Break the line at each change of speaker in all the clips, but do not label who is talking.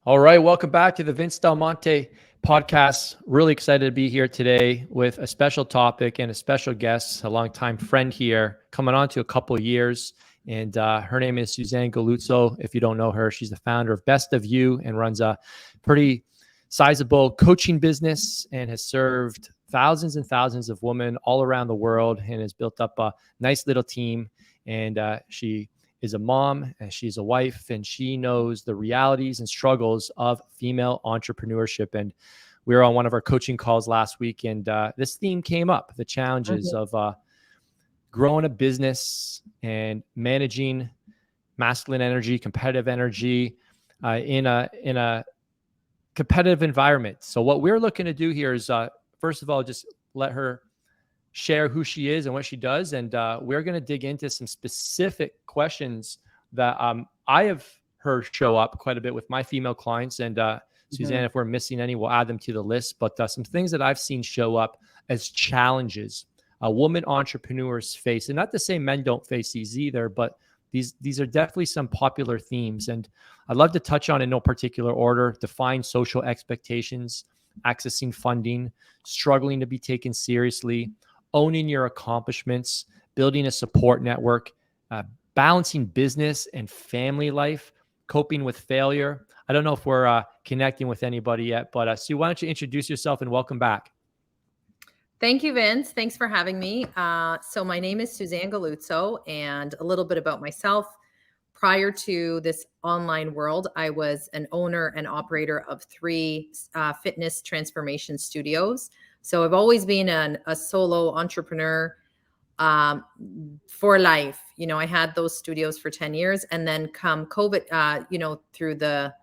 All right, welcome back to the Vince Del Monte podcast. Really excited to be here today with a special topic and a special guest, a longtime friend here, coming on to a couple of years. And her name is Suzan Galluzzo. If you don't know her, she's the founder of Best of You and runs a pretty sizable coaching business and has served thousands and thousands of women all around the world and has built up a nice little team. And she is a mom and she's a wife, and she knows the realities and struggles of female entrepreneurship. And we were on one of our coaching calls last week, and this theme came up, the challenges of growing a business and managing masculine energy, competitive energy in a competitive environment. So what we're looking to do here is, first of all, just let her share who she is and what she does. And we're going to dig into some specific questions that I have heard show up quite a bit with my female clients. And Suzan, if we're missing any, we'll add them to the list. But some things that I've seen show up as challenges women entrepreneurs face. And not to say men don't face these either, but these are definitely some popular themes. And I'd love to touch on in no particular order: define social expectations, accessing funding, struggling to be taken seriously, owning your accomplishments, building a support network, balancing business and family life, coping with failure. I don't know if we're connecting with anybody yet, but Sue, why don't you introduce yourself and welcome back?
Thank you, Vince. Thanks for having me. So my name is Suzan Galluzzo, and a little bit about myself. Prior to this online world, I was an owner and operator of 3 fitness transformation studios. So I've always been a solo entrepreneur for life. I had those studios for 10 years, and then come COVID, through the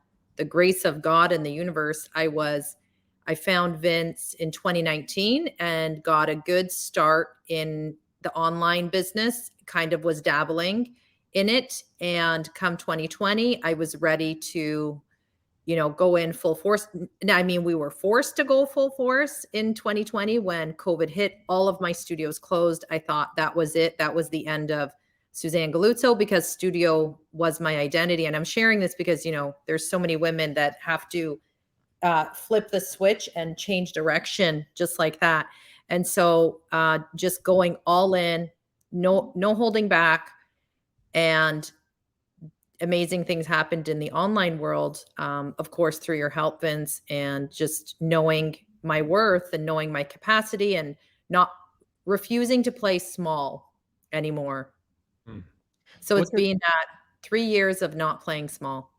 grace of God and the universe, I found Vince in 2019 and got a good start in the online business, kind of was dabbling in it. And come 2020, I was ready to go in full force. I mean, we were forced to go full force in 2020 when COVID hit. All of my studios closed. I thought that was it. That was the end of Suzan Galluzzo, because studio was my identity. And I'm sharing this because, there's so many women that have to flip the switch and change direction just like that. And so just going all in, no holding back. And amazing things happened in the online world, of course, through your help, Vince, and just knowing my worth and knowing my capacity and not refusing to play small anymore. So it's been 3 years of not playing small.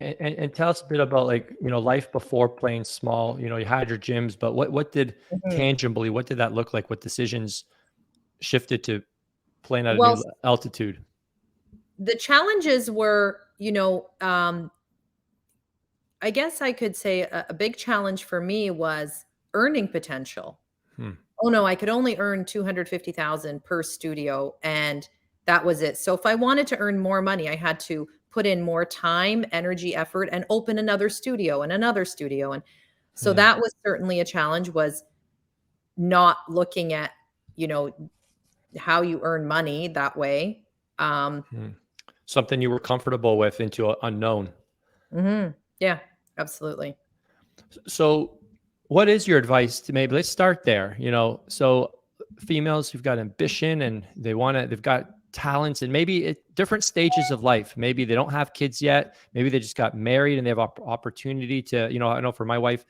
And tell us a bit about life before playing small. You had your gyms, but what did tangibly, what did that look like? What decisions shifted to playing at a new altitude?
The challenges were, I guess I could say a big challenge for me was earning potential. Oh no, I could only earn $250,000 per studio, and that was it. So if I wanted to earn more money, I had to put in more time, energy, effort, and open another studio and another studio. And so that was certainly a challenge, was not looking at, how you earn money that way.
Something you were comfortable with into unknown.
Yeah, absolutely.
So what is your advice to, maybe let's start there, so females who've got ambition and they've got talents, and maybe at different stages of life, maybe they don't have kids yet, maybe they just got married and they have opportunity to, I know for my wife,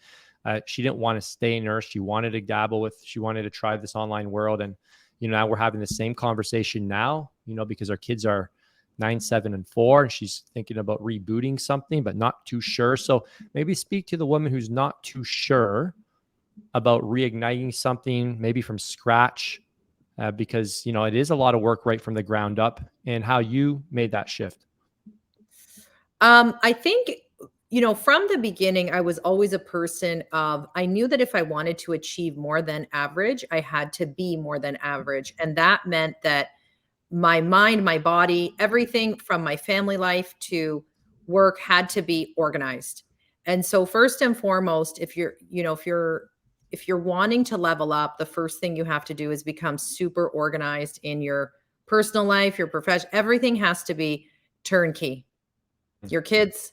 she didn't want to stay a nurse. She wanted to try this online world. And, now we're having the same conversation now, because our kids are 9, 7, and 4, and she's thinking about rebooting something, but not too sure. So maybe speak to the woman who's not too sure about reigniting something, maybe from scratch, because, it is a lot of work right from the ground up, and how you made that shift.
I think, from the beginning, I was always a person of, I knew that if I wanted to achieve more than average, I had to be more than average. And that meant that my mind, my body, everything from my family life to work had to be organized. And so first and foremost, if you're wanting to level up, the first thing you have to do is become super organized in your personal life, your profession. Everything has to be turnkey. Your kids,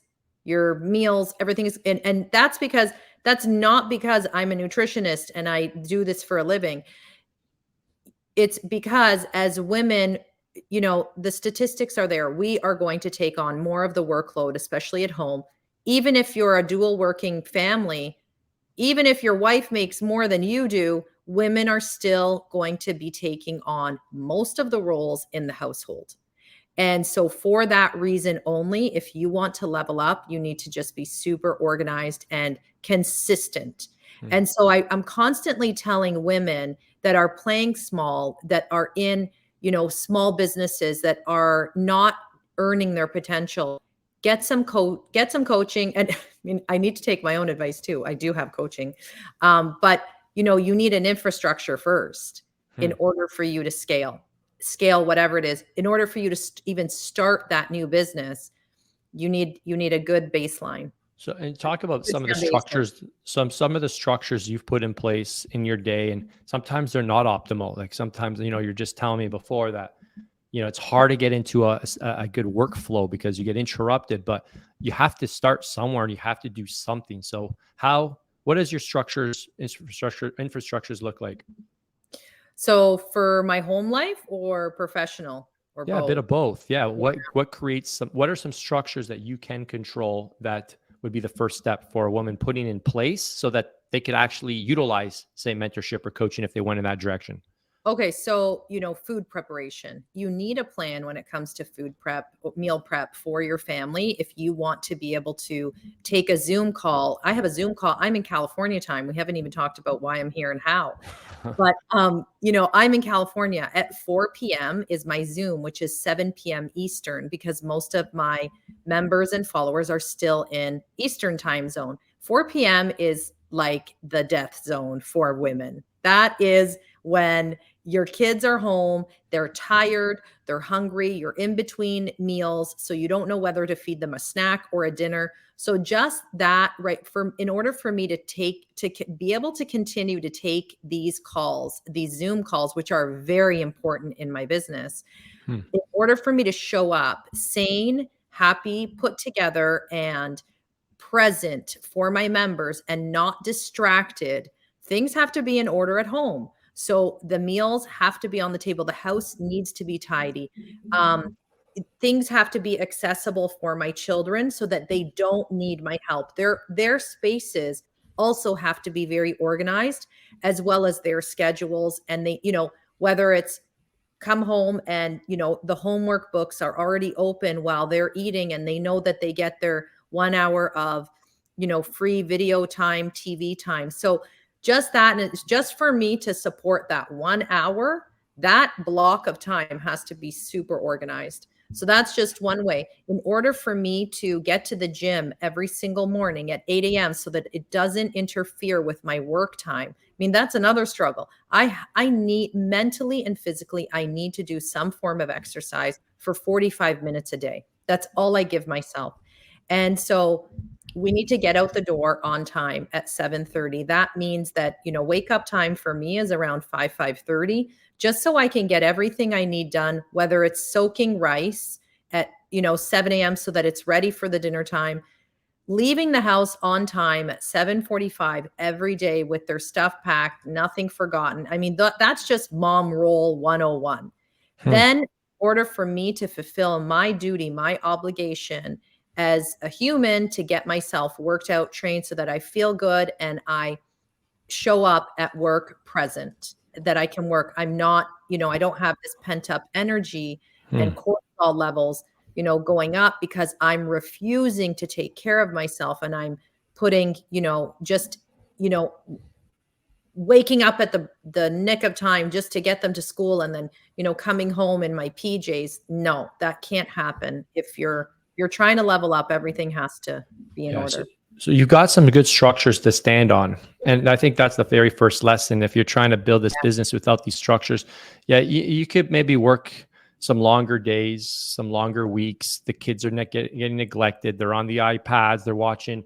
your meals, everything is, and that's not because I'm a nutritionist and I do this for a living. It's because as women, the statistics are there. We are going to take on more of the workload, especially at home. Even if you're a dual working family, even if your wife makes more than you do, women are still going to be taking on most of the roles in the household. And so for that reason only, if you want to level up, you need to just be super organized and consistent. And so I'm constantly telling women that are playing small, that are in, small businesses that are not earning their potential, get some coaching. And I mean, I need to take my own advice too. I do have coaching. But you need an infrastructure first in order for you to scale whatever it is. In order for you to even start that new business, you need a good baseline.
So, and talk about some of the structures, some of the structures you've put in place in your day, and sometimes they're not optimal. Like sometimes, you're just telling me before that, it's hard to get into a good workflow because you get interrupted, but you have to start somewhere and you have to do something. So what does your infrastructures look like?
So for my home life or professional or
both? A bit of both. Yeah. What are some structures that you can control that would be the first step for a woman putting in place so that they could actually utilize, say, mentorship or coaching if they went in that direction?
Okay. So, food preparation, you need a plan when it comes to meal prep for your family. If you want to be able to take a Zoom call, I have a Zoom call. I'm in California time. We haven't even talked about why I'm here and how, but, I'm in California at 4 p.m. is my Zoom, which is 7 p.m. Eastern, because most of my members and followers are still in Eastern time zone. 4 p.m. is like the death zone for women. That is when your kids are home, they're tired, they're hungry, you're in between meals, so you don't know whether to feed them a snack or a dinner. So just that, right, in order for me to be able to continue to take these calls, these Zoom calls, which are very important in my business, in order for me to show up sane, happy, put together, and present for my members and not distracted, things have to be in order at home. So the meals have to be on the table. The house needs to be tidy. Things have to be accessible for my children so that they don't need my help. Their spaces also have to be very organized, as well as their schedules. And they, whether it's come home and, the homework books are already open while they're eating and they know that they get their 1 hour of, free video time, TV time. So just that, and it's just for me to support that 1 hour, that block of time has to be super organized. So that's just one way. In order for me to get to the gym every single morning at 8 a.m. so that it doesn't interfere with my work time. I mean, that's another struggle. I need mentally and physically, I need to do some form of exercise for 45 minutes a day. That's all I give myself. And so we need to get out the door on time at 7:30. That means that, wake up time for me is around 5:30, just so I can get everything I need done, whether it's soaking rice at, 7 a.m. so that it's ready for the dinner time, leaving the house on time at 7:45 every day with their stuff packed, nothing forgotten. I mean, that's just mom role 101. Then in order for me to fulfill my duty, my obligation as a human, to get myself worked out, trained so that I feel good and I show up at work present, that I can work. I'm not, I don't have this pent up energy and cortisol levels, going up because I'm refusing to take care of myself. And I'm putting, just, waking up at the nick of time just to get them to school and then, coming home in my PJs. No, that can't happen. If you're trying to level up, everything has to be in order.
So you've got some good structures to stand on. And I think that's the very first lesson. If you're trying to build this business without these structures, you could maybe work some longer days, some longer weeks. The kids are not getting neglected. They're on the iPads. They're watching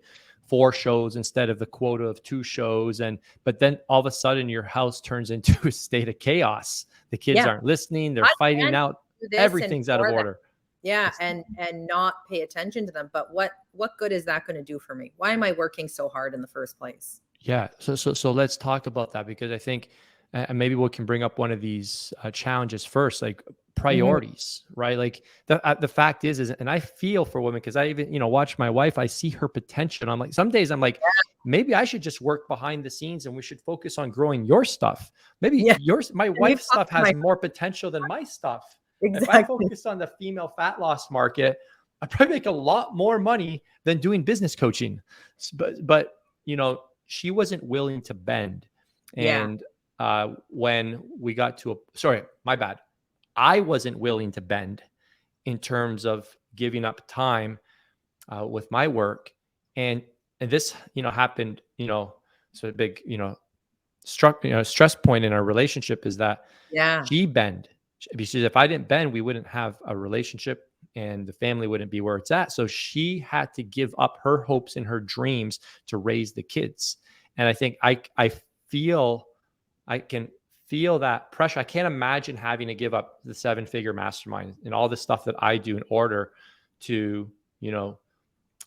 4 shows instead of the quota of 2 shows. But then all of a sudden your house turns into a state of chaos. The kids aren't listening. They're fighting out. Everything's out of order.
Yeah, and not pay attention to them. But what good is that going to do for me? Why am I working so hard in the first place?
Yeah. So let's talk about that, because I think, and maybe we can bring up one of these challenges first, like
Mhm.
priorities, right? Like the fact is, and I feel for women, because I even, watch my wife, I see her potential. And I'm like, some days I'm like, maybe I should just work behind the scenes and we should focus on growing your stuff. Maybe
Yeah,
my
and you've
wife's
talked
stuff
to my
has more potential than my stuff. If I
exactly.
focus on the female fat loss market, I probably make a lot more money than doing business coaching. But she wasn't willing to bend.
Yeah,
And when we got to sorry, my bad. I wasn't willing to bend in terms of giving up time with my work. And this, happened, so a big, stress point in our relationship is that
yeah.
she bend. Because if I didn't bend, we wouldn't have a relationship and the family wouldn't be where it's at. So she had to give up her hopes and her dreams to raise the kids. And I think feel I can feel that pressure. I can't imagine having to give up the 7-figure mastermind and all the stuff that I do in order to,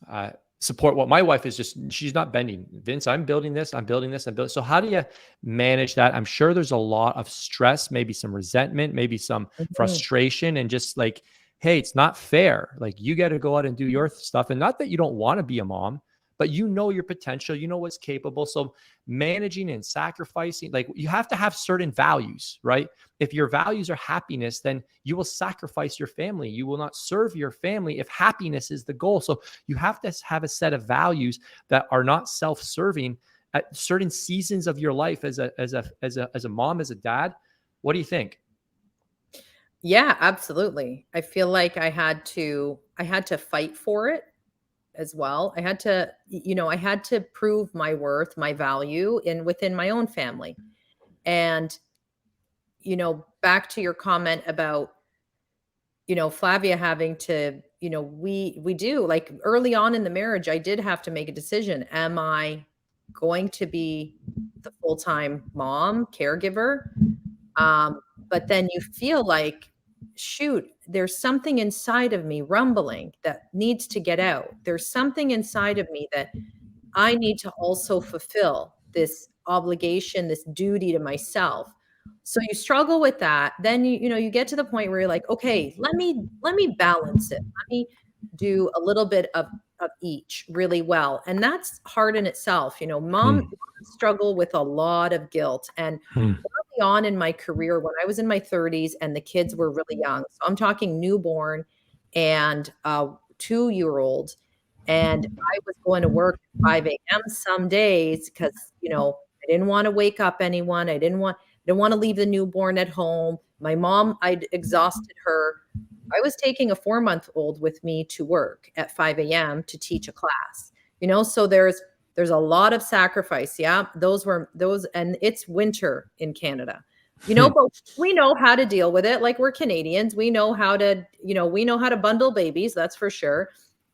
uh, support what my wife is. Just, she's not bending. Vince, I'm building this, I'm building this, I'm building. So how do you manage that? I'm sure there's a lot of stress, maybe some resentment, maybe some
Mhm.
frustration, and just like, hey, it's not fair. Like, you got to go out and do your stuff. And not that you don't want to be a mom, but your potential, what's capable. So managing and sacrificing, like, you have to have certain values, right? If your values are happiness, then you will sacrifice your family. You will not serve your family if happiness is the goal. So you have to have a set of values that are not self-serving at certain seasons of your life as a mom, as a dad. What do you think?
Yeah, absolutely. I feel like I had to fight for it as well. I had to, I had to prove my worth, my value within my own family. And, back to your comment about, Flavia having to, we do, like, early on in the marriage, I did have to make a decision. Am I going to be the full-time mom, caregiver? But then you feel like, shoot, there's something inside of me rumbling that needs to get out. There's something inside of me that I need to also fulfill, this obligation, this duty to myself. So you struggle with that. Then you get to the point where you're like, okay, let me balance it. Let me do a little bit of each really well. And that's hard in itself. Mom
Hmm.
struggle with a lot of guilt. And
Hmm.
early on in my career, when I was in my 30s and the kids were really young, so I'm talking newborn and 2-year-old, and I was going to work at 5 a.m. some days because, I didn't want to wake up anyone. I didn't want to leave the newborn at home. My mom, I'd exhausted her. I was taking a 4-month-old with me to work at 5 a.m. to teach a class. So there's a lot of sacrifice. Yeah, those, and it's winter in Canada.
Hmm.
But we know how to deal with it. Like, we're Canadians. We know how to bundle babies, that's for sure.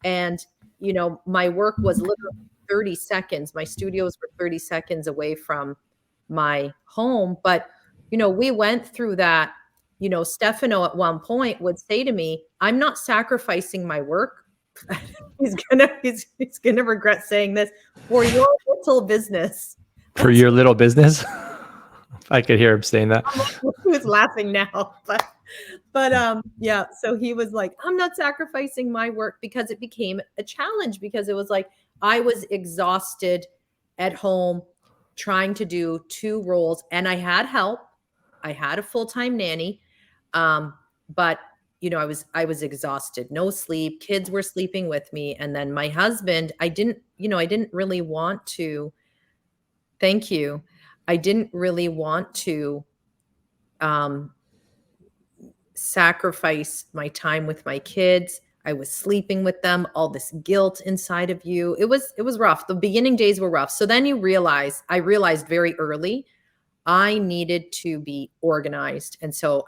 And my work was literally 30 seconds. My studios were 30 seconds away from my home. But, we went through that. Stefano at one point would say to me, I'm not sacrificing my work. He's gonna regret saying this, for your little business.
For your little business. I could hear him saying that.
Who's laughing now? But yeah, so he was like, I'm not sacrificing my work, because it became a challenge, because it was like I was exhausted at home trying to do 2 roles, and I had help. I had a full-time nanny. But I was exhausted, no sleep, kids were sleeping with me, and then my husband, I didn't really want to. Thank you. I didn't really want to um sacrifice my time with my kids. I was sleeping with them, all this guilt inside of you. It was rough. The beginning days were rough. So then I realized very early I needed to be organized. And so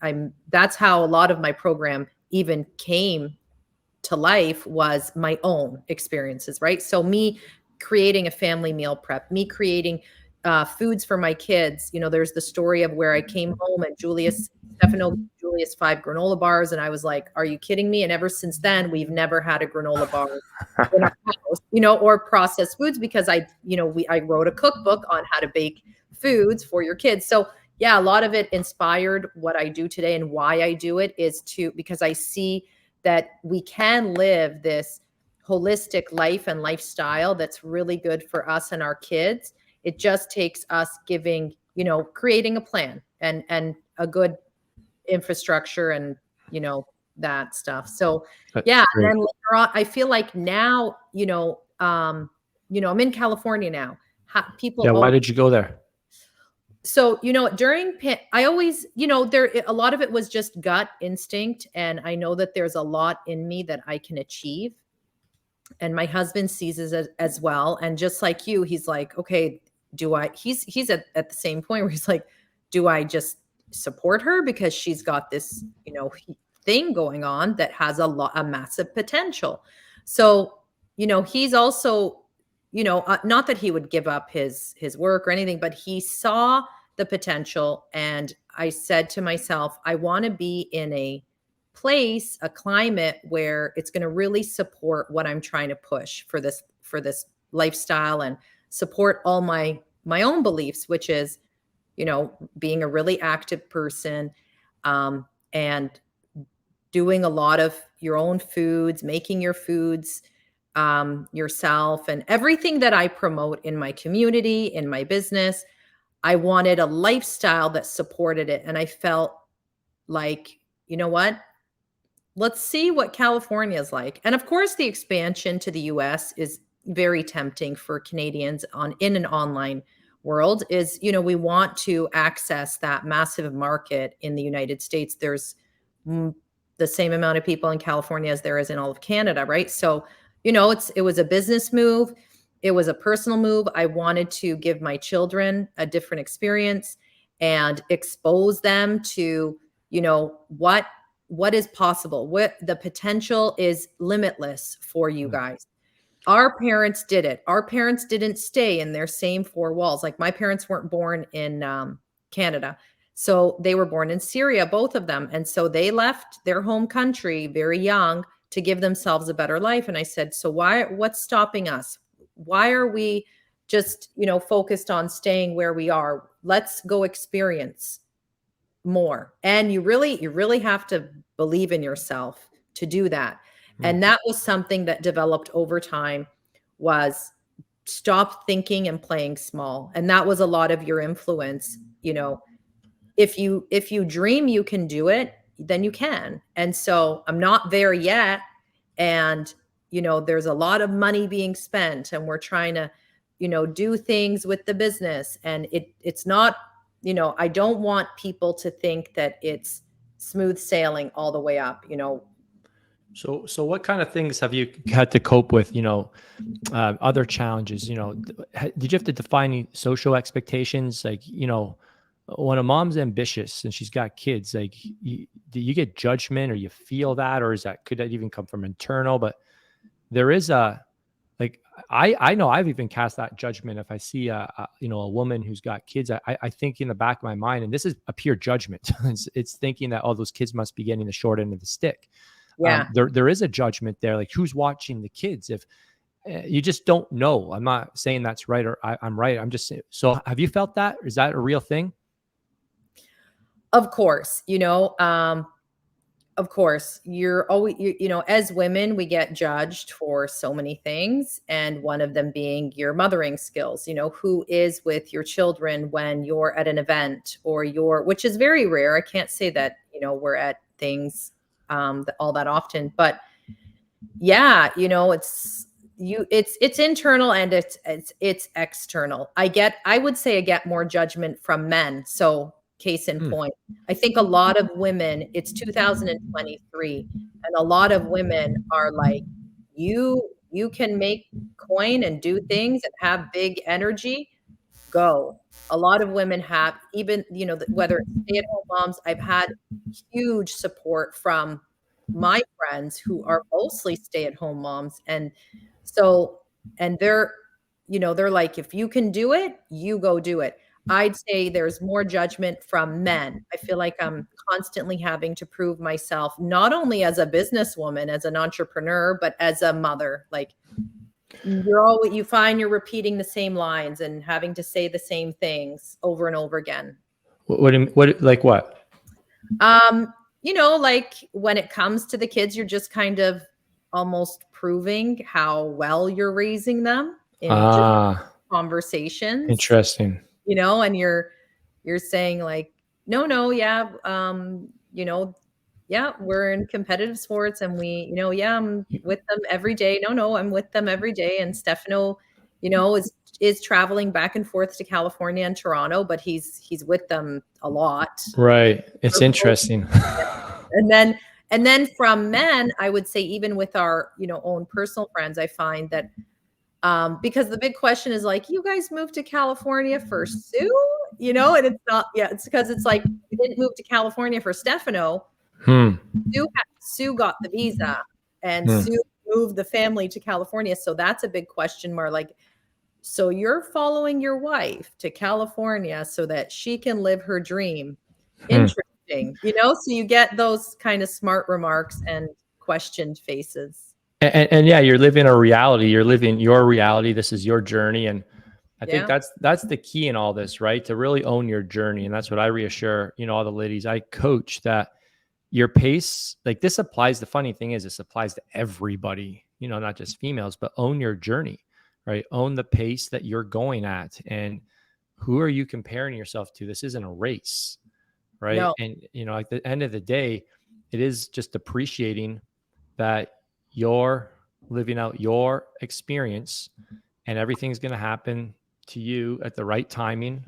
I'm that's how a lot of my program even came to life, was my own experiences, right? So me creating a family meal prep, me creating foods for my kids. There's the story of where I came home and Stefano gave Julius 5 granola bars, and I was like, "Are you kidding me?" And ever since then, we've never had a granola bar in our house, or processed foods, because I wrote a cookbook on how to bake foods for your kids. So yeah, a lot of it inspired what I do today, and why I do it is because I see that we can live this holistic life and lifestyle that's really good for us and our kids. It just takes us creating a plan and a good infrastructure and, that stuff. So yeah. And then later on, I feel like now, I'm in California now.
Why did you go there?
So, I always, a lot of it was just gut instinct. And I know that there's a lot in me that I can achieve. And my husband sees it as well. And just like you, he's like, okay, he's at the same point where he's like, do I just support her because she's got this, thing going on that has a massive potential. So, he's also, not that he would give up his work or anything, but he saw the potential. And I said to myself, I want to be in a climate where it's going to really support what I'm trying to push for this lifestyle, and support all my own beliefs, which is, being a really active person, and doing a lot of your own foods, making your foods yourself, and everything that I promote in my community, in my business. I wanted a lifestyle that supported it. And I felt like, you know what? Let's see what California is like. And of course, the expansion to the US is very tempting for Canadians in an online world. Is, we want to access that massive market in the United States. There's the same amount of people in California as there is in all of Canada, right? So, it was a business move. It was a personal move. I wanted to give my children a different experience and expose them to, what is possible. What the potential is limitless for you guys. Our parents did it. Our parents didn't stay in their same four walls. Like, my parents weren't born in Canada. So they were born in Syria, both of them. And so they left their home country very young to give themselves a better life. And I said, so what's stopping us? Why are we just, focused on staying where we are? Let's go experience more. And you really have to believe in yourself to do that. And that was something that developed over time, was stop thinking and playing small. And that was a lot of your influence. If you dream you can do it, then you can. And so I'm not there yet. And, there's a lot of money being spent, and we're trying to, do things with the business. And it's not, I don't want people to think that it's smooth sailing all the way up,
So what kind of things have you had to cope with, other challenges? Did you have to define any social expectations? Like, when a mom's ambitious and she's got kids, like, do you get judgment, or you feel that, or could that even come from internal? But there is I know I've even cast that judgment. If I see a woman who's got kids, I think in the back of my mind, and this is a pure judgment, it's thinking that, those kids must be getting the short end of the stick.
Yeah.
There is a judgment there. Like, who's watching the kids? If you just don't know. I'm not saying that's right, or I'm right. I'm just saying. So have you felt that? Is that a real thing?
Of course, of course, you're always, as women, we get judged for so many things. And one of them being your mothering skills, who is with your children when you're at an event, or which is very rare. I can't say that, we're at things all that often, but yeah, it's internal, and it's external. I would say I get more judgment from men. So case in point, I think a lot of women, it's 2023, and a lot of women are like, you can make coin and do things and have big energy, go. A lot of women have, even, whether it's stay-at-home moms, I've had huge support from my friends who are mostly stay-at-home moms. And so, and they're, they're like, if you can do it, you go do it. I'd say there's more judgment from men. I feel like I'm constantly having to prove myself, not only as a businesswoman, as an entrepreneur, but as a mother. Like, you find you're repeating the same lines and having to say the same things over and over again.
Like what?
Like when it comes to the kids, you're just kind of almost proving how well you're raising them in just conversations.
Interesting.
And you're saying like, no, yeah, yeah, we're in competitive sports and yeah, I'm with them every day. No, I'm with them every day. And Stefano, is traveling back and forth to California and Toronto, but he's with them a lot.
Right. It's interesting.
And then from men, I would say even with our, own personal friends, I find that because the big question is like, you guys moved to California for Sue, and it's not, it's because it's like, we didn't move to California for Stefano. Sue got the visa and Sue moved the family to California. So that's a big question mark. Like, so you're following your wife to California so that she can live her dream. Interesting, so you get those kind of smart remarks and questioned faces.
And yeah, you're living a reality. You're living your reality. This is your journey. And I think that's the key in all this, right? To really own your journey. And that's what I reassure, all the ladies I coach, that your pace, like this applies. The funny thing is this applies to everybody, not just females, but own your journey, right? Own the pace that you're going at. And who are you comparing yourself to? This isn't a race, right?
No.
And, at the end of the day, it is just appreciating that you're living out your experience and everything's going to happen to you at the right timing.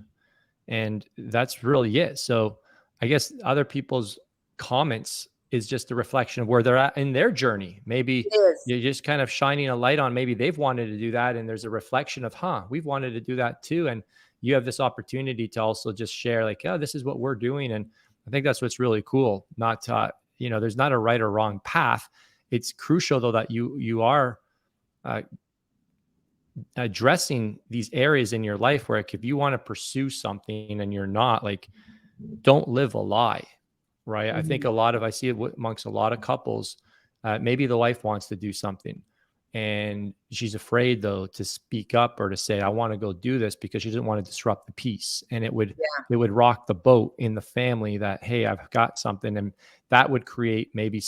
And that's really it. So I guess other people's comments is just a reflection of where they're at in their journey. Maybe you're just kind of shining a light on, maybe they've wanted to do that. And there's a reflection of, we've wanted to do that too. And you have this opportunity to also just share like, this is what we're doing. And I think that's what's really cool. Not, there's not a right or wrong path. It's crucial though, that you are addressing these areas in your life where, like, if you want to pursue something and you're not, like, don't live a lie, right? I think I see it amongst a lot of couples. Maybe the wife wants to do something and she's afraid though to speak up or to say, I want to go do this, because she doesn't want to disrupt the peace. And it would rock the boat in the family that, hey, I've got something. And that would create maybe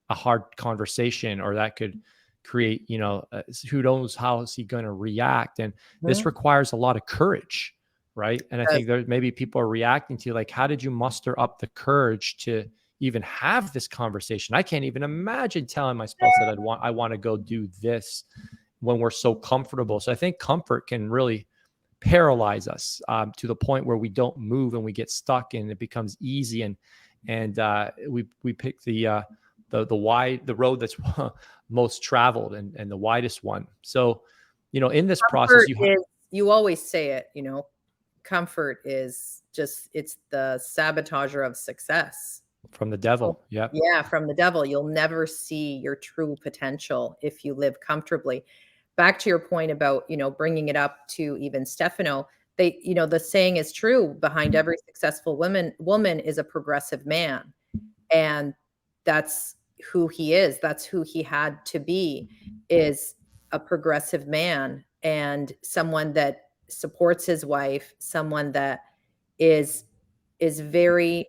a hard conversation, or that could create, who knows how is he going to react. And this requires a lot of courage, right? And I think there maybe people are reacting to, like, how did you muster up the courage to even have this conversation? I can't even imagine telling my spouse that I want to go do this when we're so comfortable. So I think comfort can really paralyze us to the point where we don't move and we get stuck and it becomes easy. And we pick the road that's most traveled and the widest one. So, in this process,
you always say it, comfort is it's the sabotager of success.
From the devil. Yeah.
Yeah. From the devil. You'll never see your true potential if you live comfortably. Back to your point about, bringing it up to even Stefano, the saying is true: behind every successful woman is a progressive man. And that's who he is. That's who he had to be, is a progressive man, and someone that supports his wife, someone that is very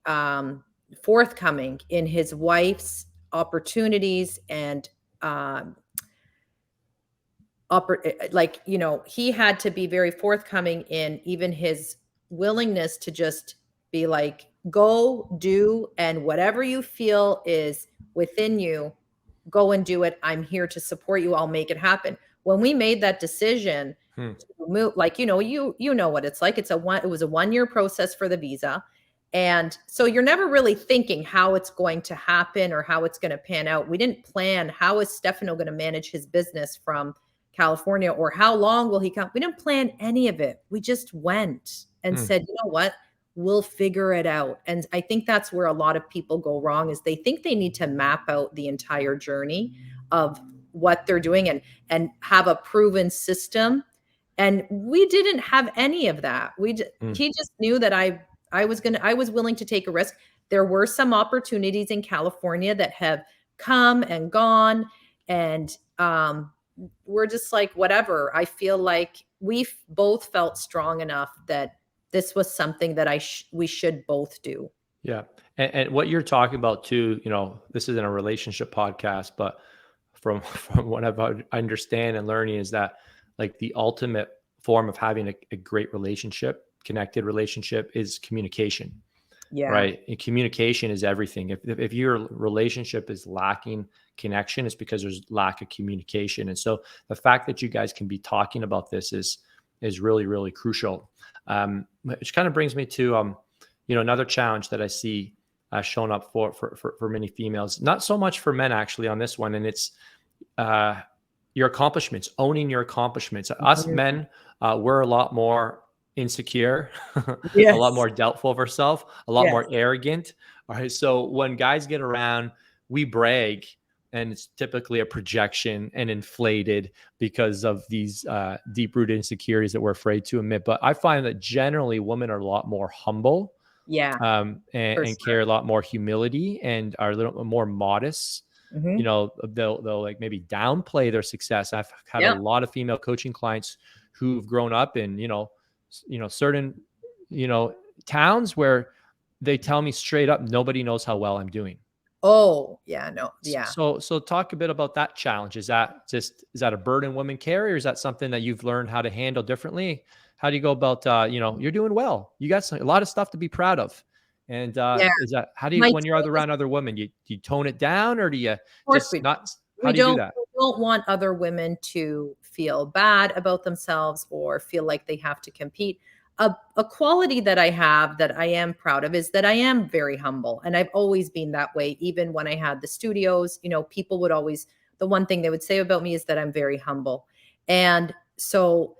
forthcoming in his wife's opportunities and he had to be very forthcoming in even his willingness to just be like, go do, and whatever you feel is within you, go and do it. I'm here to support you. I'll make it happen. When we made that decision to move, like, you know what it's like. It was a 1-year process for the visa. And so you're never really thinking how it's going to happen or how it's going to pan out. We didn't plan, how is Stefano going to manage his business from California, or how long will he come? We didn't plan any of it. We just went and said, you know what, we'll figure it out. And I think that's where a lot of people go wrong, is they think they need to map out the entire journey of what they're doing and have a proven system And we didn't have any of that.
Mm.
He just knew that I was willing to take a risk. There were some opportunities in California that have come and gone, and we're just like, whatever. I feel like we both felt strong enough that this was something that we should both do.
Yeah. And what you're talking about too, this isn't a relationship podcast, but from what I understand and learning is that like the ultimate form of having a great relationship, connected relationship, is communication.
Yeah.
Right. And communication is everything. If your relationship is lacking connection, it's because there's lack of communication. And so the fact that you guys can be talking about this is really, really crucial. Which kind of brings me to another challenge that I see shown up for many females, not so much for men actually on this one. And it's your accomplishments, owning your accomplishments. Us men, we're a lot more insecure,
Yes.
a lot more doubtful of ourselves, a lot more arrogant. All right. So when guys get around, we brag, and it's typically a projection and inflated because of these deep-rooted insecurities that we're afraid to admit. But I find that generally women are a lot more humble, and care a lot more humility and are a little more modest. They'll like maybe downplay their success. I've had a lot of female coaching clients who've grown up in, certain, towns where they tell me straight up, nobody knows how well I'm doing.
Oh, yeah, no. Yeah.
So talk a bit about that challenge. Is that a burden women carry, or is that something that you've learned how to handle differently? How do you go about, you're doing well, you got a lot of stuff to be proud of. And is that, how do you, when you're around other women, do you tone it down, or do you just not, how do you do that?
We don't want other women to feel bad about themselves or feel like they have to compete. A quality that I have that I am proud of is that I am very humble, and I've always been that way. Even when I had the studios, people would always, the one thing they would say about me is that I'm very humble. And so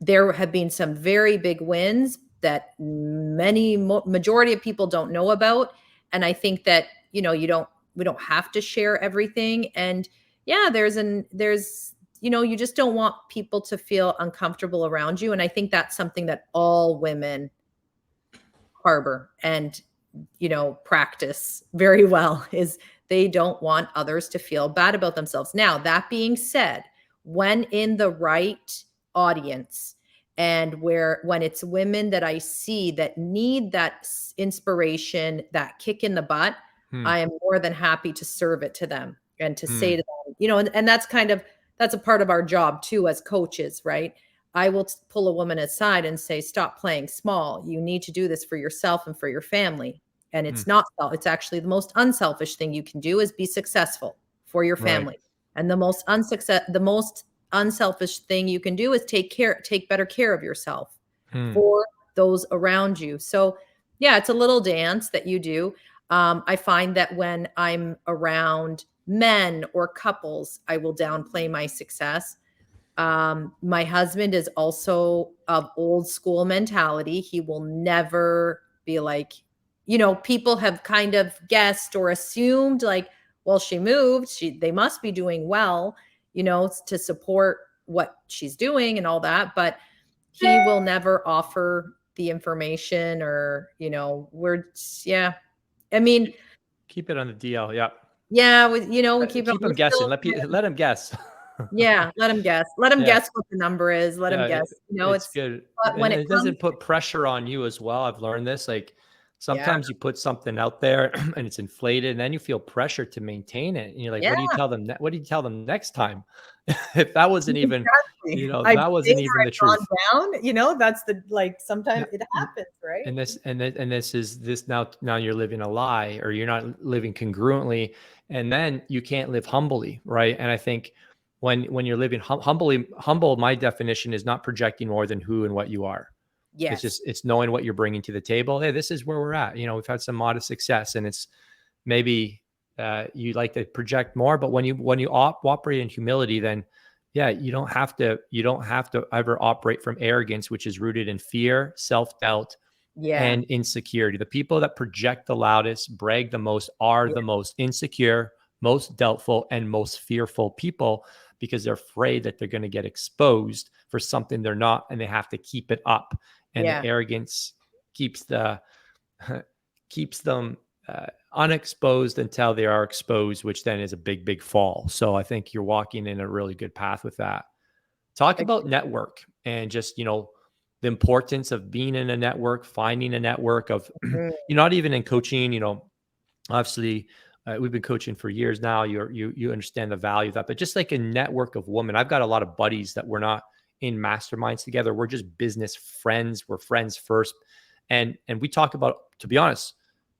there have been some very big wins that majority of people don't know about. And I think that, we don't have to share everything. And yeah, you just don't want people to feel uncomfortable around you. And I think that's something that all women harbor and, practice very well, is they don't want others to feel bad about themselves. Now, that being said, when in the right audience, and when it's women that I see that need that inspiration, that kick in the butt, I am more than happy to serve it to them and to say to them, and that's a part of our job too as coaches, right? I will pull a woman aside and say, stop playing small. You need to do this for yourself and for your family. And it's it's actually the most unselfish thing you can do is be successful for your family. Right. And the most unselfish thing you can do is take better care of yourself for those around you. So yeah, it's a little dance that you do. I find that when I'm around men or couples, I will downplay my success. My husband is also of old school mentality. He will never be like, people have kind of guessed or assumed like, well, she moved, they must be doing well, to support what she's doing and all that. But he will never offer the information or, I mean,
keep it on the DL. Yeah.
Yeah. We keep
them guessing. Let him guess.
Yeah. Let him guess. Let him guess what the number is. Let him guess.
It's good. But when it doesn't put pressure on you as well. I've learned this. Like sometimes you put something out there and it's inflated, and then you feel pressure to maintain it. And you're like, what do you tell them? What do you tell them next time? If that wasn't even, that wasn't even the truth.
Down, that's sometimes it happens, right?
And this now you're living a lie, or you're not living congruently, and then you can't live humbly, right? And I think when you're living humble, my definition is not projecting more than who and what you are.
Yes.
It's knowing what you're bringing to the table. Hey, this is where we're at. We've had some modest success, and it's maybe you like to project more, but when you operate in humility, then you don't have to ever operate from arrogance, which is rooted in fear, self-doubt, and insecurity. The people that project the loudest, brag the most, are the most insecure, most doubtful, and most fearful people, because they're afraid that they're going to get exposed for something they're not, and they have to keep it up. And the arrogance keeps keeps them unexposed until they are exposed, which then is a big, big fall. So I think you're walking in a really good path with that. Talk about network and just, the importance of being in a network, finding a network of, you're not even in coaching, obviously we've been coaching for years now. You understand the value of that, but just like a network of women, I've got a lot of buddies that we're not in masterminds together. We're just business friends. We're friends first. And we talk about, to be honest,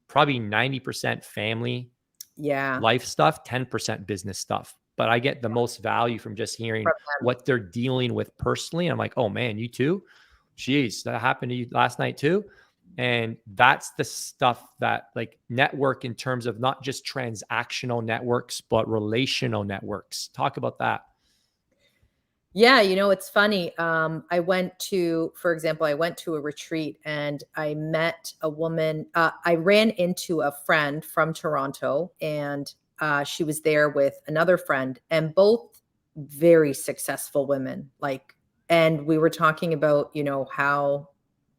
probably 90% family life stuff, 10% business stuff. But I get the most value from just hearing what they're dealing with personally. I'm like, oh man, you too? Jeez, that happened to you last night too? And that's the stuff that, like, network in terms of not just transactional networks, but relational networks. Talk about that.
Yeah, it's funny. For example, I went to a retreat and I met a woman. I ran into a friend from Toronto, and she was there with another friend, and both very successful women. And we were talking about, how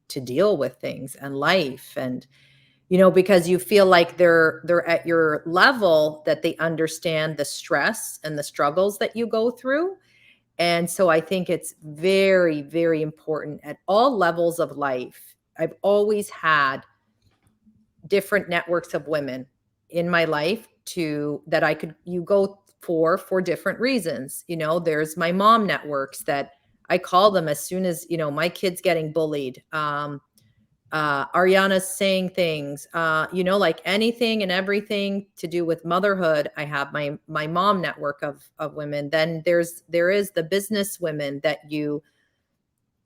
to deal with things and life, and because you feel like they're at your level, that they understand the stress and the struggles that you go through. And so I think it's very, very important at all levels of life. I've always had different networks of women in my life you go for different reasons. There's my mom networks that I call them as soon as, my kid's getting bullied. Ariana's saying things, like anything and everything to do with motherhood. I have my mom network of women. Then there is the business women that you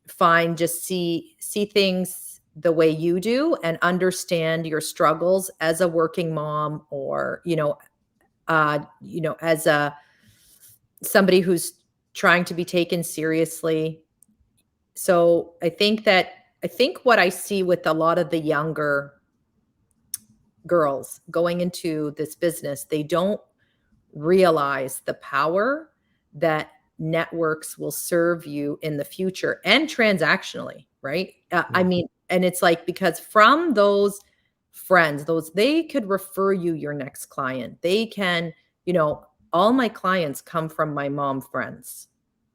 find just see things the way you do and understand your struggles as a working mom, or, as somebody who's trying to be taken seriously. So I think what I see with a lot of the younger girls going into this business, they don't realize the power that networks will serve you in the future, and transactionally, right? I mean, and it's like, because from those friends, they could refer you your next client. They can, all my clients come from my mom friends,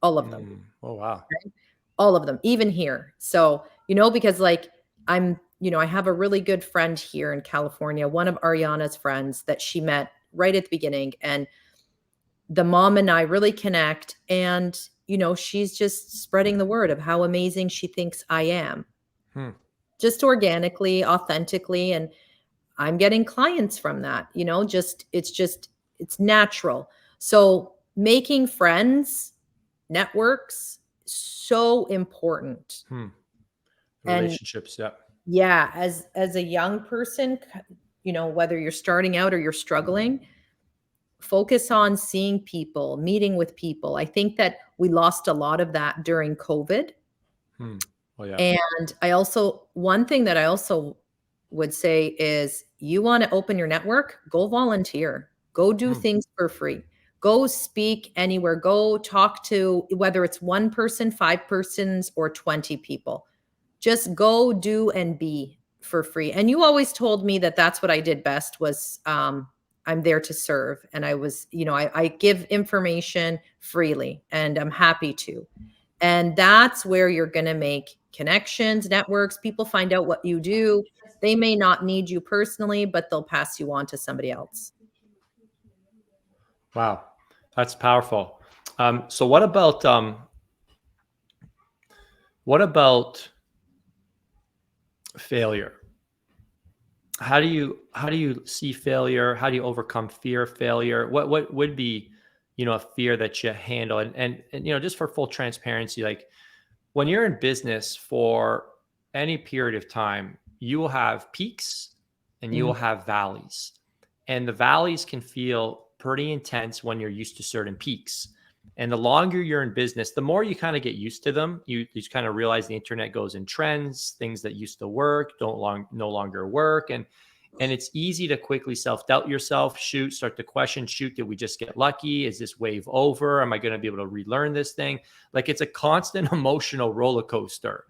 all of them.
Oh, wow.
Right? All of them, even here. So, because I have a really good friend here in California, one of Ariana's friends that she met right at the beginning. And the mom and I really connect. And, she's just spreading the word of how amazing she thinks I am. Just organically, authentically. And I'm getting clients from that, it's natural. So making friends, networks, so important.
Relationships.
And yeah, as a young person, whether you're starting out or you're struggling, focus on seeing people, meeting with people. I think that we lost a lot of that during COVID.
Oh, yeah.
And one thing that I also would say is, you want to open your network, go volunteer, go do things for free, go speak anywhere, go talk to, whether it's one person, 5 persons, or 20 people, just go do and be for free. And you always told me that that's what I did best was, I'm there to serve. And I was, I give information freely, and I'm happy to. And that's where you're going to make connections, networks. People find out what you do. They may not need you personally, but they'll pass you on to somebody else.
Wow. That's powerful. So what about failure? How do you see failure? How do you overcome fear of failure? What would be, a fear that you handle? And just for full transparency, like, when you're in business for any period of time, you will have peaks and you will have valleys. And the valleys can feel pretty intense when you're used to certain peaks. And the longer you're in business, the more you kind of get used to them. You just kind of realize the internet goes in trends, things that used to work no longer work. And And it's easy to quickly self-doubt yourself, start to question, did we just get lucky? Is this wave over? Am I going to be able to relearn this thing? Like, it's a constant emotional roller coaster.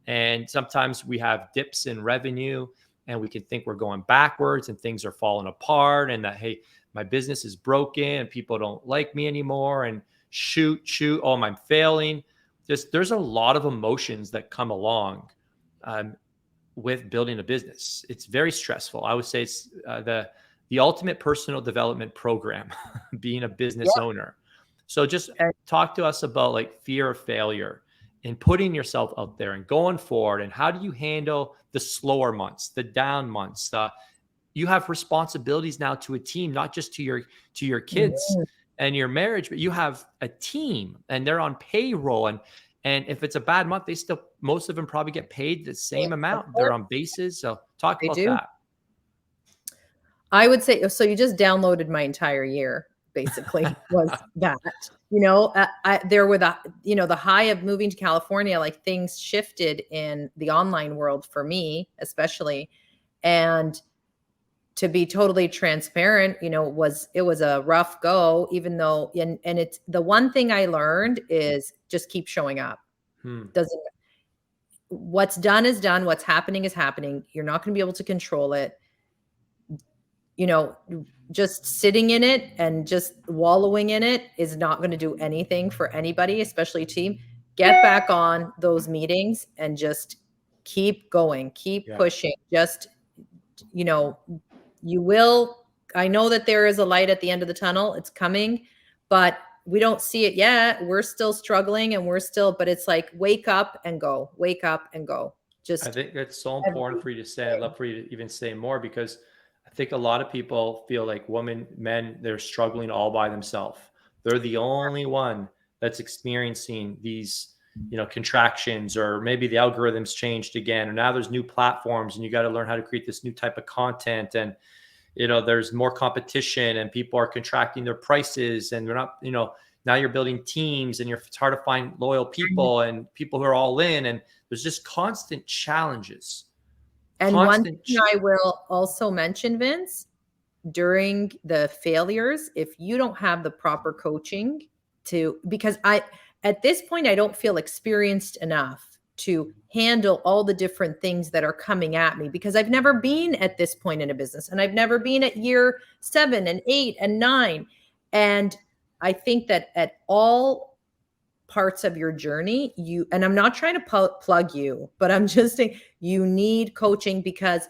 And sometimes we have dips in revenue and we can think we're going backwards and things are falling apart and that, hey, my business is broken and people don't like me anymore. And oh, I'm failing. There's a lot of emotions that come along with building a business. It's very stressful. I would say it's the ultimate personal development program, being a business owner. So just talk to us about like fear of failure and putting yourself out there and going forward. And how do you handle the slower months, the down months? You have responsibilities now to a team, not just to your kids and your marriage, but you have a team and they're on payroll. And if it's a bad month, most of them probably get paid the same amount. They're on bases. So talk about that.
I would say, so you just downloaded my entire year, basically, was that, there were the high of moving to California, like things shifted in the online world for me, especially. And to be totally transparent, it was a rough go, even though, and it's the one thing I learned is just keep showing up. What's done is done. What's happening is happening. You're not going to be able to control it. Just sitting in it and just wallowing in it is not going to do anything for anybody, especially team. Get back on those meetings and just keep going, keep pushing. Just, you will, I know that there is a light at the end of the tunnel. It's coming, but we don't see it yet. We're still struggling and but it's like, wake up and go, wake up and go.
I think that's so important for you to say. I'd love for you to even say more, because I think a lot of people feel like men, they're struggling all by themselves. They're the only one that's experiencing these, contractions, or maybe the algorithms changed again, and now there's new platforms and you got to learn how to create this new type of content. And, there's more competition and people are contracting their prices and they're not, now you're building teams and it's hard to find loyal people and people who are all in, and there's just constant challenges.
And one thing I will also mention, Vince, during the failures, if you don't have the proper coaching because at this point, I don't feel experienced enough to handle all the different things that are coming at me, because I've never been at this point in a business, and I've never been at year 7 and 8 and 9. And I think that at all parts of your journey, and I'm not trying to plug you, but I'm just saying you need coaching, because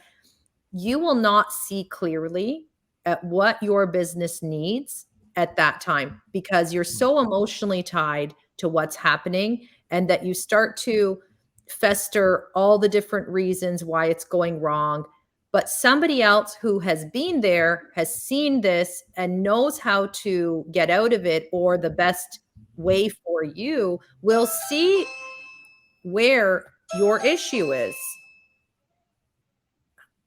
you will not see clearly at what your business needs at that time, because you're so emotionally tied to what's happening, and that you start to fester all the different reasons why it's going wrong. But somebody else who has been there, has seen this, and knows how to get out of it, or the best way for you, will see where your issue is.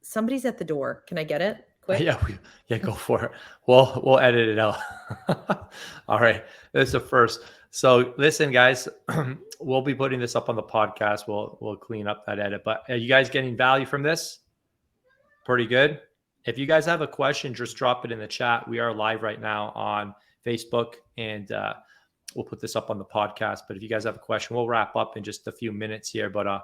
Somebody's at the door. Can I get it quick?
Yeah, go for it. We'll edit it out. All right, this is the first. So listen, guys, we'll be putting this up on the podcast. We'll clean up that edit. But are you guys getting value from this? Pretty good. If you guys have a question, just drop it in the chat. We are live right now on Facebook, and we'll put this up on the podcast. But if you guys have a question, we'll wrap up in just a few minutes here. But I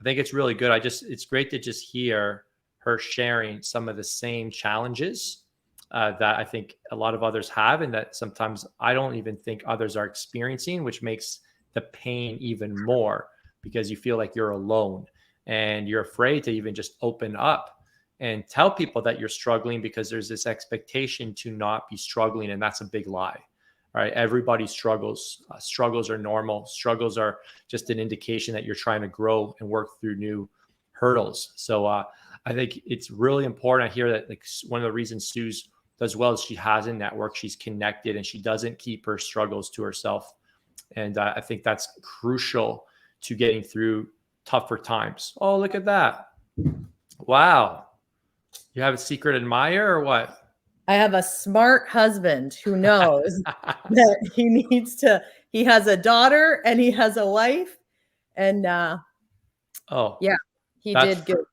think it's really good. It's great to just hear her sharing some of the same challenges that I think a lot of others have, and that sometimes I don't even think others are experiencing, which makes the pain even more, because you feel like you're alone and you're afraid to even just open up and tell people that you're struggling, because there's this expectation to not be struggling. And that's a big lie. All right. Everybody struggles. Struggles are normal. Struggles are just an indication that you're trying to grow and work through new hurdles. So I think it's really important. I hear that, like, one of the reasons Suze does well is she has a network, she's connected, and she doesn't keep her struggles to herself. And I think that's crucial to getting through tougher times. Oh, look at that. Wow. You have a secret admirer or what?
I have a smart husband who knows that he has a daughter and he has a wife, and he did good.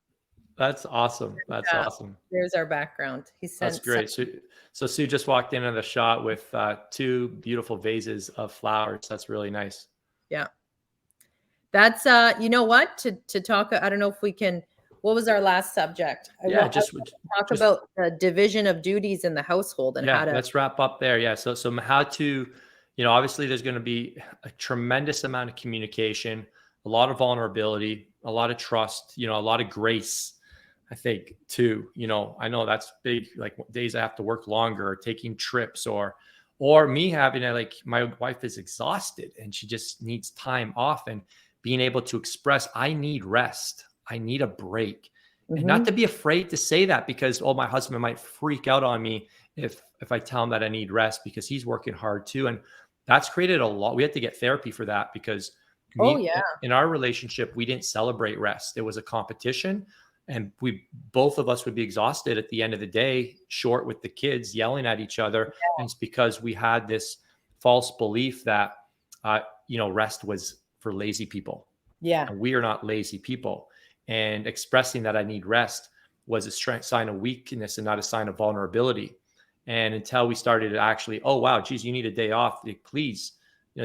That's awesome. That's
Yeah,
awesome.
there's our background. He
That's
sent some,
great. So Sue just walked into the shot with two beautiful vases of flowers. That's really nice.
yeah. That's you know what? To talk, I don't know if we can, what was our last subject?
Yeah,
I want
just
to talk
just
about the division of duties in the household and how
yeah,
to.
let's wrap up there. Yeah. So how to, obviously there's going to be a tremendous amount of communication, a lot of vulnerability, a lot of trust, a lot of grace. I think too, I know that's big, like days I have to work longer or taking trips or me having like my wife is exhausted and she just needs time off and being able to express, I need rest. I need a break. And not
Mhm.
to be afraid to say that because, oh, my husband might freak out on me if I tell him that I need rest because he's working hard too. And that's created a lot. We had to get therapy for that because
Oh
me
yeah.
in our relationship, we didn't celebrate rest. It was a competition. And we both of us would be exhausted at the end of the day, short with the kids yelling at each other. And it's because we had this false belief that rest was for lazy people.
Yeah.
And we are not lazy people. And expressing that I need rest was a sign of weakness and not a sign of vulnerability. And until we started to actually, oh wow, geez, you need a day off. Like, please,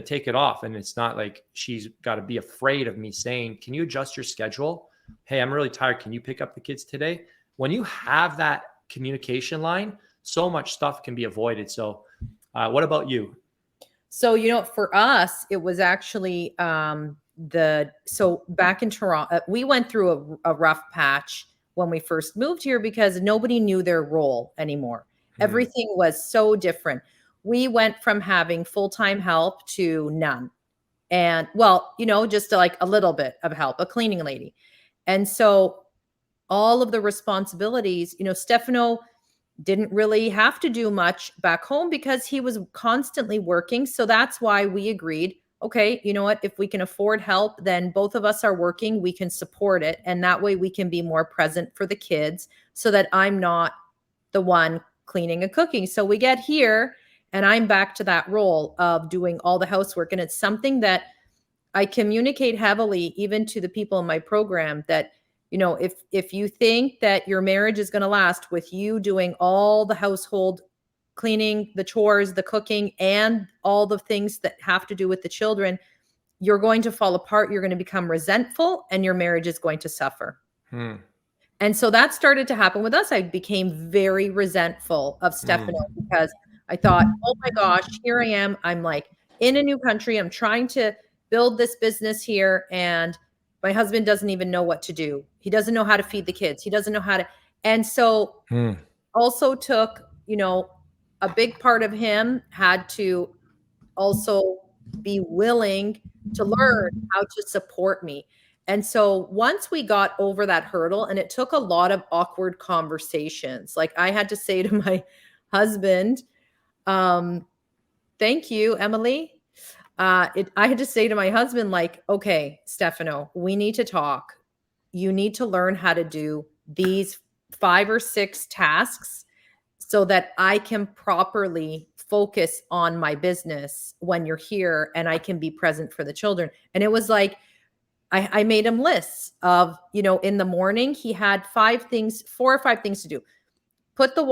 take it off. And it's not like she's got to be afraid of me saying, can you adjust your schedule? Hey, I'm really tired. Can you pick up the kids today? When you have that communication line, so much stuff can be avoided. So, what about you?
So, for us, it was actually so back in Toronto, we went through a rough patch when we first moved here because nobody knew their role anymore.
Hmm.
Everything was so different. We went from having full-time help to none. And well, just like a little bit of help, a cleaning lady. And so all of the responsibilities, Stefano didn't really have to do much back home because he was constantly working. So that's why we agreed, okay, you know what? If we can afford help, then both of us are working, we can support it. And that way we can be more present for the kids so that I'm not the one cleaning and cooking. So we get here and I'm back to that role of doing all the housework. And it's something that I communicate heavily even to the people in my program that if you think that your marriage is going to last with you doing all the household cleaning, the chores, the cooking, and all the things that have to do with the children, you're going to fall apart, you're going to become resentful, and your marriage is going to suffer.
Hmm.
And so that started to happen with us. I became very resentful of
Hmm.
Stefano because I thought, oh my gosh, here I am. I'm like in a new country. I'm trying to build this business here. And my husband doesn't even know what to do. He doesn't know how to feed the kids. He doesn't know how to. And so
Hmm.
also took, a big part of him had to also be willing to learn how to support me. And so once we got over that hurdle, and it took a lot of awkward conversations, like I had to say to my husband, um, thank you, Emily. I had to say to my husband, like, okay, Stefano, we need to talk. You need to learn how to do these 5 or 6 tasks so that I can properly focus on my business when you're here and I can be present for the children. And it was like, I made him lists of, in the morning, he had 4 or 5 things to do. Put the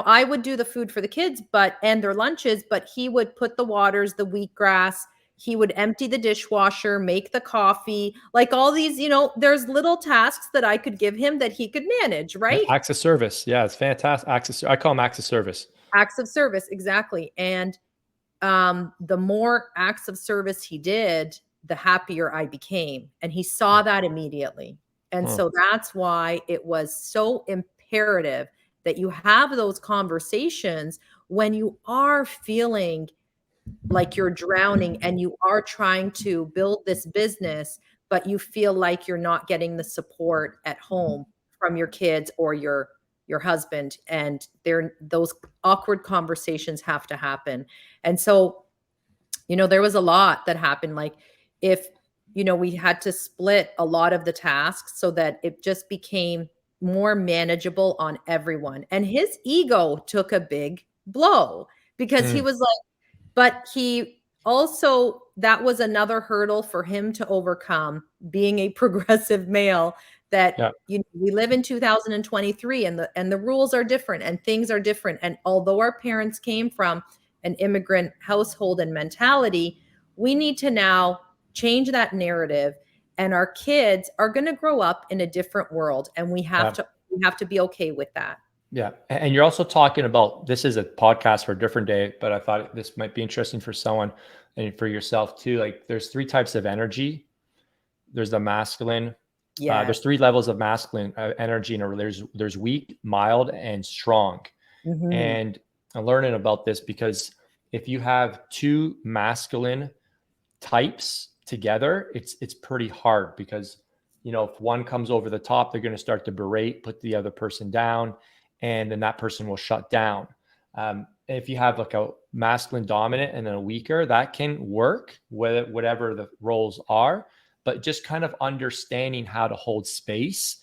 I would do the food for the kids, and their lunches, but he would put the waters, the wheatgrass, he would empty the dishwasher, make the coffee, like all these, there's little tasks that I could give him that he could manage,
Yeah,
right?
acts of service. Yeah, it's fantastic. I call them acts of service.
Acts of service, exactly. And the more acts of service he did, the happier I became. And he saw that immediately. And
Huh.
so that's why it was so imperative that you have those conversations when you are feeling like you're drowning and you are trying to build this business, but you feel like you're not getting the support at home from your kids or your husband, and those awkward conversations have to happen. And so there was a lot that happened. Like if, we had to split a lot of the tasks so that it just became more manageable on everyone. And his ego took a big blow because he
Hmm.
was like, but he also, that was another hurdle for him to overcome, being a progressive male, that
Yeah.
we live in 2023, and the rules are different and things are different. And although our parents came from an immigrant household and mentality, we need to now change that narrative. And our kids are going to grow up in a different world, and we have to be okay with that.
Yeah. And you're also talking about, this is a podcast for a different day, but I thought this might be interesting for someone and for yourself too. Like, there's three types of energy. There's the masculine. There's three levels of masculine energy. There's weak, mild, and strong.
Mm-hmm.
And I'm learning about this because if you have two masculine types together, it's pretty hard because, if one comes over the top, they're going to start to berate, put the other person down, and then that person will shut down. If you have like a masculine dominant and then a weaker, that can work with whatever the roles are, but just kind of understanding how to hold space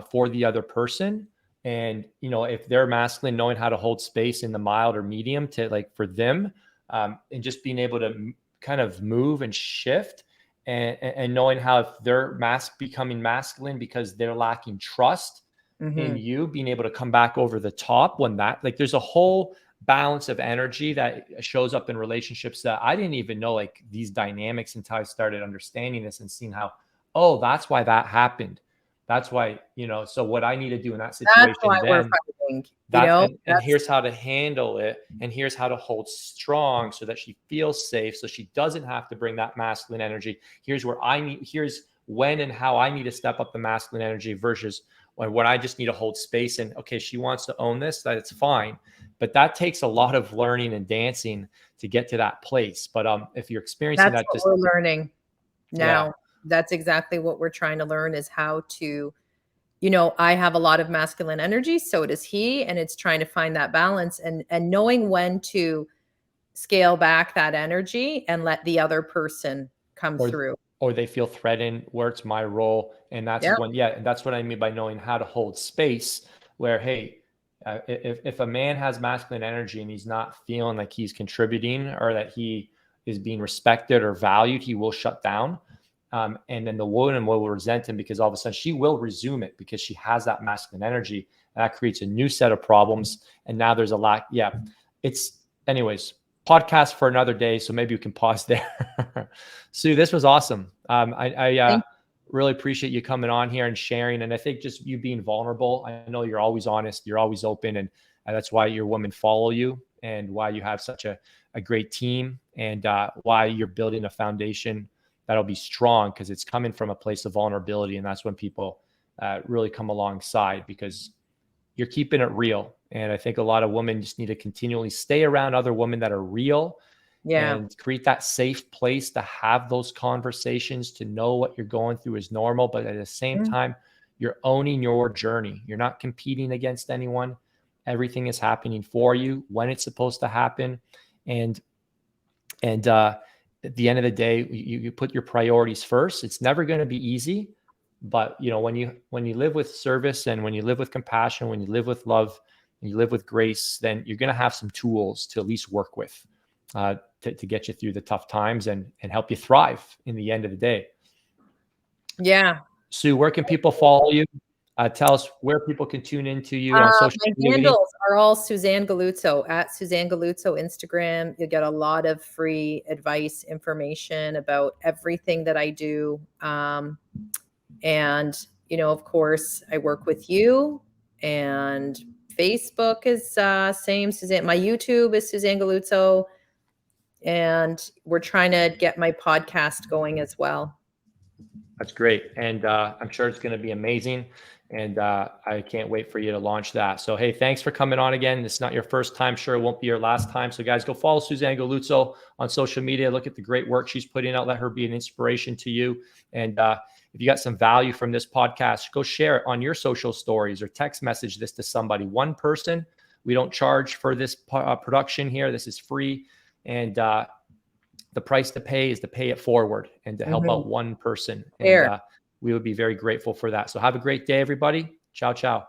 for the other person. And, if they're masculine, knowing how to hold space in the mild or medium to, like, for them, and just being able to kind of move and shift, and knowing how, if they're becoming masculine because they're lacking trust in you, being able to come back over the top when that, like, there's a whole balance of energy that shows up in relationships that I didn't even know, like, these dynamics, until I started understanding this and seeing how, oh, that's why that happened. That's why, so what I need to do in that situation,
that's why
then
we're fighting,
and here's how to handle it, and here's how to hold strong so that she feels safe, so she doesn't have to bring that masculine energy. Here's when and how I need to step up the masculine energy versus when I just need to hold space. And okay, she wants to own this, that's fine, but that takes a lot of learning and dancing to get to that place. But if you're experiencing
that's what we're learning now. That's exactly what we're trying to learn, is how to, I have a lot of masculine energy, so does he, and it's trying to find that balance and knowing when to scale back that energy and let the other person come through.
Or they feel threatened, where it's my role. And that's and that's what I mean by knowing how to hold space, where, hey, if a man has masculine energy and he's not feeling like he's contributing or that he is being respected or valued, he will shut down. And then the woman will resent him because all of a sudden she will resume it because she has that masculine energy. And that creates a new set of problems. And now there's a lack. Yeah. Anyways, podcast for another day. So maybe we can pause there. Sue, this was awesome. I really appreciate you coming on here and sharing. And I think just you being vulnerable. I know you're always honest, you're always open. And that's why your women follow you, and why you have such a great team, and why you're building a foundation that'll be strong, because it's coming from a place of vulnerability. And that's when people really come alongside, because you're keeping it real. And I think a lot of women just need to continually stay around other women that are real, and create that safe place to have those conversations, to know what you're going through is normal. But at the same time, you're owning your journey. You're not competing against anyone. Everything is happening for you when it's supposed to happen. And at the end of the day, you put your priorities first. It's never going to be easy, but when you live with service, and when you live with compassion, when you live with love, and you live with grace, then you're going to have some tools to at least work with, to get you through the tough times and help you thrive in the end of the day.
Yeah.
Sue, where can people follow you? Tell us where people can tune into you on social media.
My handles are all Suzan Galluzzo, at Suzan Galluzzo Instagram. You'll get a lot of free advice, information about everything that I do. And, of course, I work with you, and Facebook is same, Suzan. My YouTube is Suzan Galluzzo, and we're trying to get my podcast going as well.
That's great. And I'm sure it's going to be amazing. And I can't wait for you to launch that. So, hey, thanks for coming on again. It's not your first time. Sure, it won't be your last time. So, guys, go follow Suzan Galluzzo on social media. Look at the great work she's putting out. Let her be an inspiration to you. And if you got some value from this podcast, go share it on your social stories, or text message this to somebody. One person. We don't charge for this production here. This is free. And the price to pay is to pay it forward and to help out one person. And we would be very grateful for that. So have a great day, everybody. Ciao, ciao.